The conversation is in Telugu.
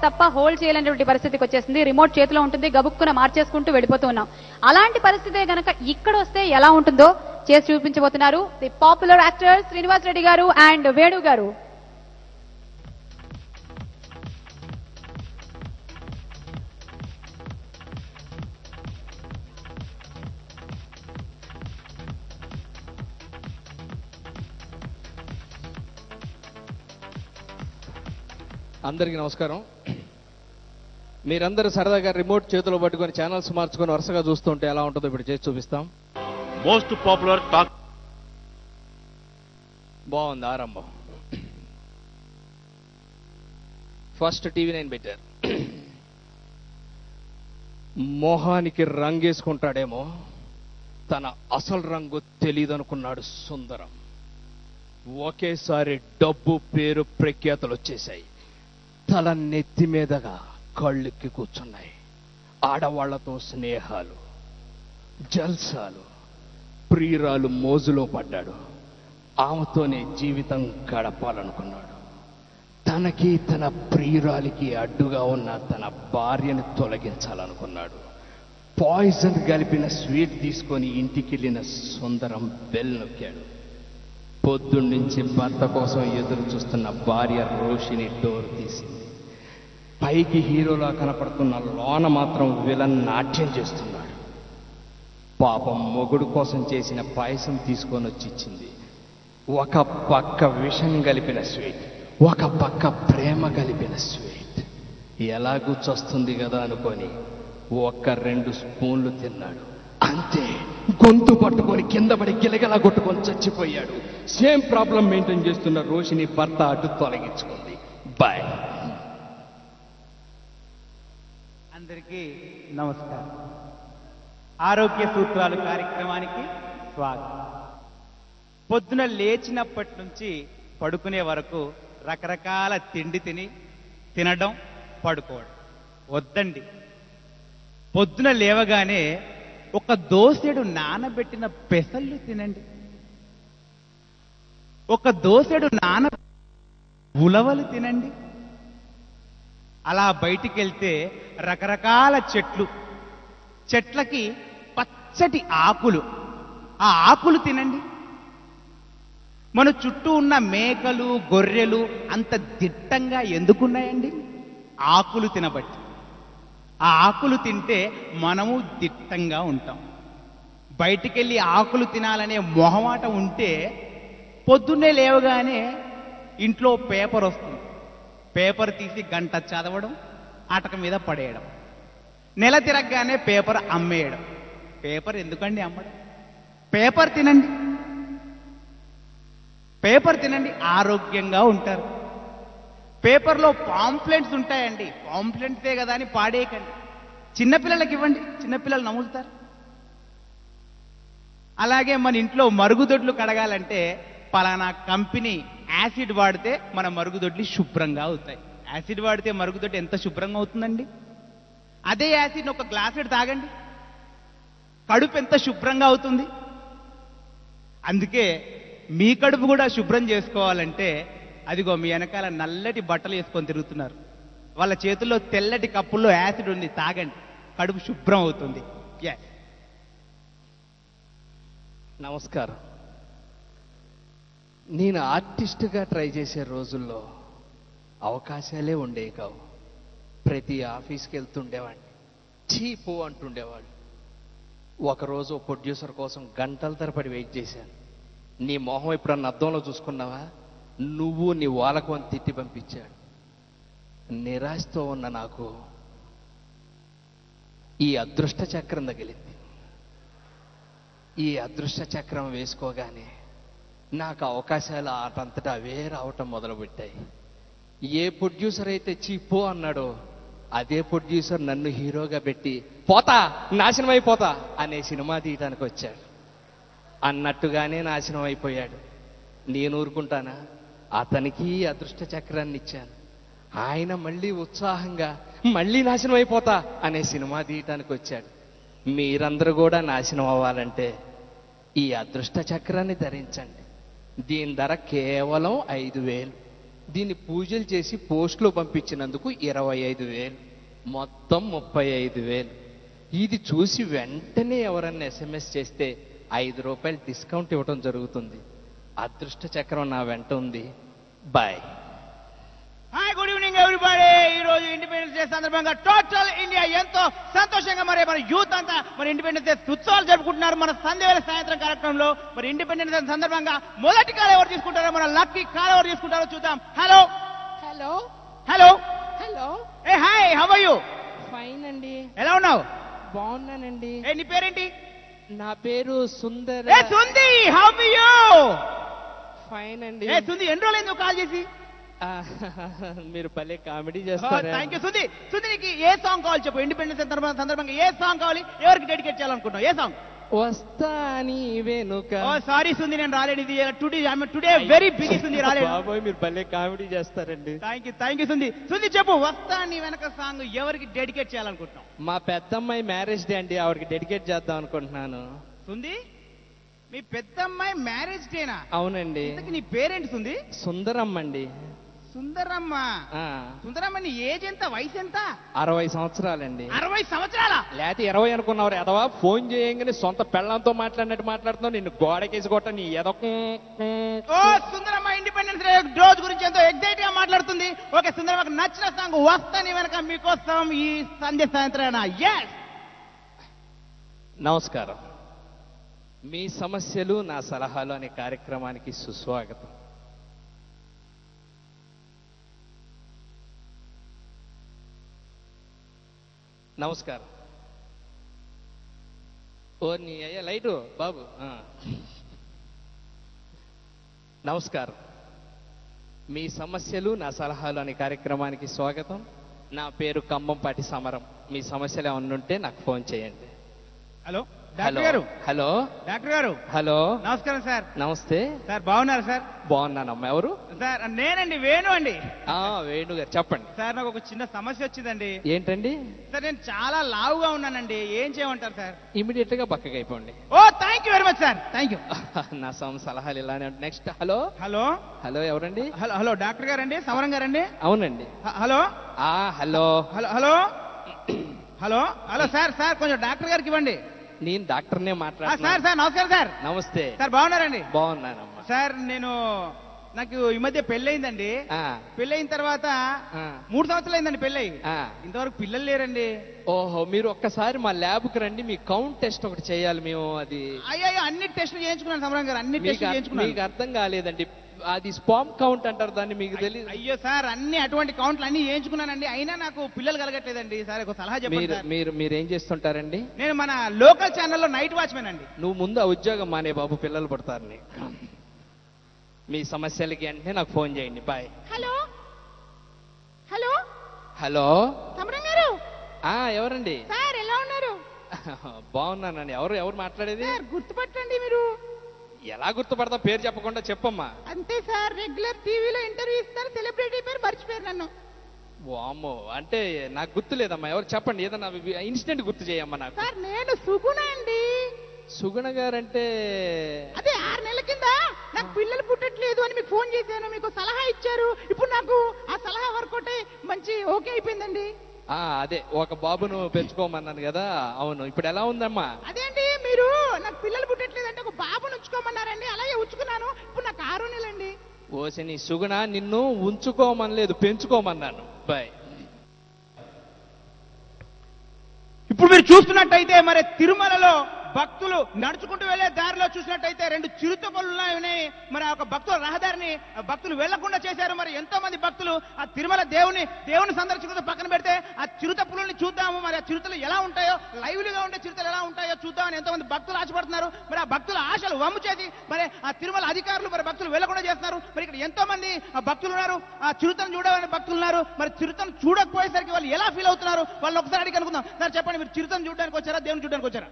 తప్ప హోల్డ్ చేయలేనటువంటి పరిస్థితికి వచ్చేసింది. రిమోట్ చేతిలో ఉంటుంది, గబుక్కున మార్చేసుకుంటూ వెళ్ళిపోతూ ఉన్నాం. అలాంటి పరిస్థితే గనక ఇక్కడ వస్తే ఎలా ఉంటుందో చేసి చూపించబోతున్నారు the popular actor Srinivas Reddy garu and Venu గారు. అందరికీ నమస్కారం. మీరందరూ సరదాగా రిమోట్ చేతిలో పట్టుకొని ఛానల్స్ మార్చుకొని వరుసగా చూస్తుంటే ఎలా ఉంటుందో ఇప్పుడు చేసి చూపిస్తాం. Most popular talk. బాగుంది ఆరంభం. ఫస్ట్ TV9 పెట్టారు. మొహానికి రంగేసుకుంటాడేమో, తన అసలు రంగు తెలియదనుకున్నాడు సుందరం. ఒకేసారి డబ్బు పేరు ప్రఖ్యాతలు వచ్చేశాయి. తల నెత్తి మీదగా కళ్ళెక్కి కూర్చున్నాయి. ఆడవాళ్లతో స్నేహాలు, జల్సాలు, ప్రియురాలు మోజులో పడ్డాడు. ఆమెతోనే జీవితం గడపాలనుకున్నాడు. తనకి తన ప్రియురాలికి అడ్డుగా ఉన్న తన భార్యను తొలగించాలనుకున్నాడు. పాయిజన్ కలిపిన స్వీట్ తీసుకొని ఇంటికెళ్ళిన సుందరం బెల్ నొక్కాడు. పొద్దున్నుంచి భర్త కోసం ఎదురు చూస్తున్న భార్య రోషిని డోర్ తీసింది. పైకి హీరోలా కనపడుతున్న లోన మాత్రం విలన్ నాట్యం చేస్తున్నాడు. పాపం మొగుడు కోసం చేసిన పాయసం తీసుకొని వచ్చి ఇచ్చింది. ఒక పక్క విషం కలిపిన స్వీట్, ఒక పక్క ప్రేమ కలిపిన స్వీట్. ఎలాగూ చస్తుంది కదా అనుకొని 1-2 స్పూన్లు తిన్నాడు. అంతే, గొంతు పట్టుకొని కింద పడి గిలగలా కొట్టుకొని చచ్చిపోయాడు. సేమ్ ప్రాబ్లం మెయింటైన్ చేస్తున్న రోషిని భర్త అడ్డు తొలగించుకుంది. బాయ్. అందరికీ నమస్కారం. ఆరోగ్య సూత్రాలు కార్యక్రమానికి స్వాగతం. పొద్దున లేచినప్పటి నుంచి పడుకునే వరకు రకరకాల తిండి తినడం, పడుకోవడం వద్దండి. పొద్దున లేవగానే ఒక దోసెడు నానబెట్టిన పెసళ్ళు తినండి. ఒక దోసెడు ఉలవలు తినండి. అలా బయటికి వెళ్తే రకరకాల చెట్లకి పచ్చటి ఆకులు, ఆ ఆకులు తినండి. మన చుట్టూ ఉన్న మేకలు, గొర్రెలు అంత దిట్టంగా ఎందుకున్నాయండి? ఆకులు తినబట్టి. ఆ ఆకులు తింటే మనము దిట్టంగా ఉంటాం. బయటికెళ్ళి ఆకులు తినాలనే మొహమాట ఉంటే పొద్దున్నే లేవగానే ఇంట్లో పేపర్ వస్తుంది. పేపర్ తీసి గంట చదవడం, ఆటక మీద పడేయడం. నెల తిరగగానే పేపర్ అమ్మేయడం. పేపర్ ఎందుకండి అమ్మడం? పేపర్ తినండి, పేపర్ తినండి, ఆరోగ్యంగా ఉంటారు. పేపర్లో పాంప్లెంట్స్ ఉంటాయండి. పాంప్లెంట్సే కదా అని పాడేయకండి. చిన్నపిల్లలకి ఇవ్వండి, చిన్నపిల్లలు నములుతారు. అలాగే మన ఇంట్లో మరుగుదొడ్లు కడగాలంటే పలానా కంపెనీ యాసిడ్ వాడితే మన మరుగుదొడ్లు శుభ్రంగా అవుతాయి. యాసిడ్ వాడితే మరుగుదొడ్డి ఎంత శుభ్రంగా అవుతుందండి? అదే యాసిడ్ ఒక గ్లాసెడ్ తాగండి, కడుపు ఎంత శుభ్రంగా అవుతుంది. అందుకే మీ కడుపు కూడా శుభ్రం చేసుకోవాలంటే అదిగో మీ వెనకాల నల్లటి బట్టలు వేసుకొని తిరుగుతున్నారు. వాళ్ళ చేతుల్లో తెల్లటి కప్పుల్లో యాసిడ్ ఉంది, తాగండి, కడుపు శుభ్రం అవుతుంది. నమస్కారం. నేను ఆర్టిస్ట్గా ట్రై చేసే రోజుల్లో అవకాశాలే ఉండేవి కావు. ప్రతి ఆఫీస్కి వెళ్తుండేవాడిని, చీపు అంటుండేవాళ్ళు. ఒకరోజు ప్రొడ్యూసర్ కోసం గంటల తరబడి వెయిట్ చేశాను. నీ మొహం ఎప్పుడన్నా అద్దంలో చూసుకున్నావా? నువ్వు నీ వాళ్ళకు అని తిట్టి పంపించాడు. నిరాశతో ఉన్న నాకు ఈ అదృష్ట చక్రం తగిలింది. ఈ అదృష్ట చక్రం వేసుకోగానే నాకు అవకాశాలు ఆటంతటా అవే రావటం మొదలుపెట్టాయి. ఏ ప్రొడ్యూసర్ అయితే చీపో అన్నాడో అదే ప్రొడ్యూసర్ నన్ను హీరోగా పెట్టి పోతా, నాశనం అయిపోతా అనే సినిమా తీయటానికి వచ్చాడు. అన్నట్టుగానే నాశనం అయిపోయాడు. నేను ఊరుకుంటానా? అతనికి అదృష్ట చక్రాన్ని ఇచ్చాను. ఆయన మళ్ళీ ఉత్సాహంగా మళ్ళీ నాశనం అయిపోతా అనే సినిమా తీయటానికి వచ్చాడు. మీరందరూ కూడా నాశనం అవ్వాలంటే ఈ అదృష్ట చక్రాన్ని ధరించండి. దీని ధర కేవలం 5,000. దీన్ని పూజలు చేసి పోస్ట్లో పంపించినందుకు 25,000, మొత్తం 35,000. ఇది చూసి వెంటనే ఎవరన్నా SMS చేస్తే ₹5 డిస్కౌంట్ ఇవ్వడం జరుగుతుంది. అదృష్ట చక్రం నా వెంట ఉంది. Bye. Hi, good evening everybody. ఈ రోజు ఇండిపెండెన్స్ డే సందర్భంగా టోటల్ ఇండియా ఎంతో సంతోషంగా మరి మన యూత్ అంతా మరి ఇండిపెండెన్స్ డే ఉత్సవాలు జరుపుకుంటున్నారు. మన సంధ్యవేళ సాయంత్రం కార్యక్రమంలో మరి ఇండిపెండెన్స్ డే సందర్భంగా మొదటి కాల్ ఎవరు తీసుకుంటారో, మన లక్కీ కాల్ ఎవరు తీసుకుంటారో చూద్దాం. Hello hello hello hello. ఏ hi, how are you? Fine అండి. ఎలా ఉన్నావు? బాగున్నానండి. ఏ నీ పేరేంటి? నా పేరు సుందర్. ఏ సుంది, హౌ ఆర్ యు? ఫైన్ అండి. ఏ సుంది, ఎన్ని రోజులైంది నువ్వు కాల్ చేసి? ఆ, మీరు భలే కామెడీ చేస్తారు. Thank you సుంది. సుంది, నీకు ఏ సాంగ్ కావాలి చెప్పు. ఇండిపెండెన్స్ డే సందర్భంగా ఏ సాంగ్ కావాలి, ఎవరికి డెడికేట్ చేయాలనుకుంటున్నావు? ఏ సాంగ్? వస్తా నీ వెనుక. ఓ సారీ సుంది, నేను రాలేడు. ఇది టుడే వెరీ బిజీ సుంది, రాలేడు. బాబోయ్, మీరు భలే కామెడీ చేస్తారండి. Thank you సుంది. సుంది చెప్పు, వస్తా నీ వెనక సాంగ్ ఎవరికి డెడికేట్ చేయాలనుకుంటున్నావు? మా పెద్దమ్మాయి మ్యారేజ్ డే అండి, ఆవిడకి డెడికేట్ చేద్దాం అనుకుంటున్నాను. సుంది, మీ పెద్దమ్మాయి మ్యారేజ్ డేనా? అవునండి. ఇంతకీ నీ పేరేంటి సుంది? సుందరమ్మ అండి. సుందరమ్మ. ఆ, సుందరమ్మ, నీ ఏజ్ ఎంత, వయసు ఎంత? 60 సంవత్సరాలండి. 60 సంవత్సరాల? లేకపోతే 20 అనుకున్నవారు ఎదవా. ఫోన్ చేయంగానే సొంత పెళ్ళంతో మాట్లాడినట్టు మాట్లాడుతున్నావు. నిన్ను గోడకేసి కొట్ట నీ ఎదక. ఓ సుందరమ్మ ఇండిపెండెన్స్ డే రోజు గురించి ఎంతో ఎగ్జైట్ గా మాట్లాడుతుంది. ఓకే సుందరమ్మకి నచ్చిన సాంగ్ వస్తా నీ వెనక మీకోసం ఈ సంధ్య సాయంత్రాన. ఎస్. నమస్కారం. మీ సమస్యలు నా సలహాలు అనే కార్యక్రమానికి సుస్వాగతం. నమస్కారం. ఓ నీ అయ్యా లైటు బాబు. నమస్కారం. మీ సమస్యలు నా సలహాలు అనే కార్యక్రమానికి స్వాగతం. నా పేరు కంబంపాటి సమరం. మీ సమస్యలు ఏమన్నా ఉంటే నాకు ఫోన్ చేయండి. హలో హలో డాక్టర్ గారు. హలో డాక్టర్ గారు, హలో. నమస్కారం సార్. నమస్తే సార్ బాగున్నారు సార్? బాగున్నానమ్మా. ఎవరు? సార్ నేనండి, వేణు అండి. వేణు గారు చెప్పండి. సార్ నాకు ఒక చిన్న సమస్య వచ్చిందండి. ఏంటండి? సార్ నేను చాలా లావుగా ఉన్నానండి, ఏం చేయమంటారు సార్? ఇమీడియట్ గా పక్కకి అయిపోండి. Oh thank you very much sir, thank you. నా సలహాలు ఇలానే ఉంటాయి. నెక్స్ట్. Hello hello hello. ఎవరండి? హలో హలో డాక్టర్ గారండి, సమరం గారండి? అవునండి. Hello hello hello hello hello hello. Sir కొంచెం డాక్టర్ గారికి ఇవ్వండి. నేను డాక్టర్నే సార్ మాట్లాడుతున్నాను. సార్ నమస్కారం సార్. నమస్తే సార్ బాగున్నారండి? బాగున్నానమ్మా. సార్ నాకు ఈ మధ్య పెళ్ళయిందండి. ఆ, పెళ్ళయిన తర్వాత ఆ, 3 సంవత్సరాలు అయిందండి పెళ్ళయి. ఆ. ఇంతవరకు పిల్లలు లేరండి. ఓహో, మీరు ఒక్కసారి మా ల్యాబ్కి రండి. మీ కౌంట్ టెస్ట్ ఒకటి చేయాలి మేము. అది అయ్యో అన్ని టెస్టులు చేయించుకున్నాను సమరం గారు, అన్ని టెస్టులు మీకు చేయించుకున్నాను. అర్థం కాలేదండి. అది స్పామ్ కౌంట్ అంటారు దాన్ని, మీకు తెలియదు. అయ్యో సార్, అన్ని అటువంటి కౌంట్లు అన్ని చేయించుకున్నానండి, అయినా నాకు పిల్లలు కలగట్లేదండి. సార్ ఒక సలహా చెప్పండి సార్. మీరేం చేస్తుంటారండి? నేను మన లోకల్ ఛానల్లో నైట్ వాచ్మెన్ అండి. నువ్వు ముందు ఆ ఉద్యోగం మానే బాబు, పిల్లలు పడతారు నీకు. మీ సమస్యలకి అంటే నాకు ఫోన్ చేయండి. బాయ్. Hello hello hello. సమరం గారు. ఎవరండి? సార్ ఎలా ఉన్నారు? బాగున్నానండి. ఎవరు మాట్లాడేది? సార్ గుర్తుపట్టండి మీరు. ఎలా గుర్తుపడతా? పేరు చెప్పకుండా చెప్పమ్మా. అంతే సార్, రెగ్యులర్ టీవీలో ఇంటర్వ్యూ ఇస్తారు, సెలబ్రిటీ పేరు మర్చిపోయారు నన్ను. వామ్మో, అంటే నాకు గుర్తు లేదమ్మా. ఎవరు చెప్పండి, ఏదన్నా ఇన్సిడెంట్ గుర్తు చేయమ్మా నాకు. సార్ నేను సుగుణ అండి. సుగుణ గారంటే అదే 6 నెలల కింద నాకు పిల్లలు పుట్టట్లేదు అని మీకు ఫోన్ చేశాను, మీకు సలహా ఇచ్చారు. ఇప్పుడు నాకు ఆ సలహా వర్కౌట్ మంచి ఓకే అయిపోయిందండి. అదే ఒక బాబును పెంచుకోమన్నాను కదా. అవును, ఇప్పుడు ఎలా ఉందమ్మా? అదే అండి, మీరు నాకు పిల్లలు పుట్టట్లేదంటే ఒక బాబును ఉంచుకోమన్నారండి, అలాగే ఉంచుకున్నాను. ఇప్పుడు నాకు 6 నెలలండి. ఓసిని సుగుణ, నిన్ను ఉంచుకోమనలేదు, పెంచుకోమన్నాను. బాయ్. ఇప్పుడు మీరు చూస్తున్నట్టయితే మరి తిరుమలలో భక్తులు నడుచుకుంటూ వెళ్లే దారిలో చూసినట్టయితే 2 చిరుతపులు ఉన్నాయి. మరి ఆ భక్తుల రహదారిని భక్తులు వెళ్లకుండా చేశారు. మరి ఎంతో మంది భక్తులు ఆ తిరుమల దేవుని సందర్శించడం పక్కన పెడితే ఆ చిరుతపులని చూద్దాము, మరి ఆ చిరుతలు ఎలా ఉంటాయో, లైవ్లీగా ఉండే చిరుతలు ఎలా ఉంటాయో చూద్దామని ఎంతో మంది భక్తులు ఆశపడుతున్నారు. మరి ఆ భక్తుల ఆశలు వమ్ము చేసి మరి ఆ తిరుమల అధికారులు మరి భక్తులు వెళ్లకుండా చేస్తున్నారు. మరి ఇక్కడ ఎంతో మంది భక్తులు ఉన్నారు, ఆ చిరుతను చూడాలని భక్తులు ఉన్నారు. మరి చిరుతను చూడకపోయేసరికి వాళ్ళు ఎలా ఫీల్ అవుతున్నారు, వాళ్ళు ఒకసారి అడిగి అనుకుందాం. సార్ చెప్పండి, మీరు చిరుతను చూడడానికి వచ్చారా, దేవుని చూడడానికి వచ్చారా?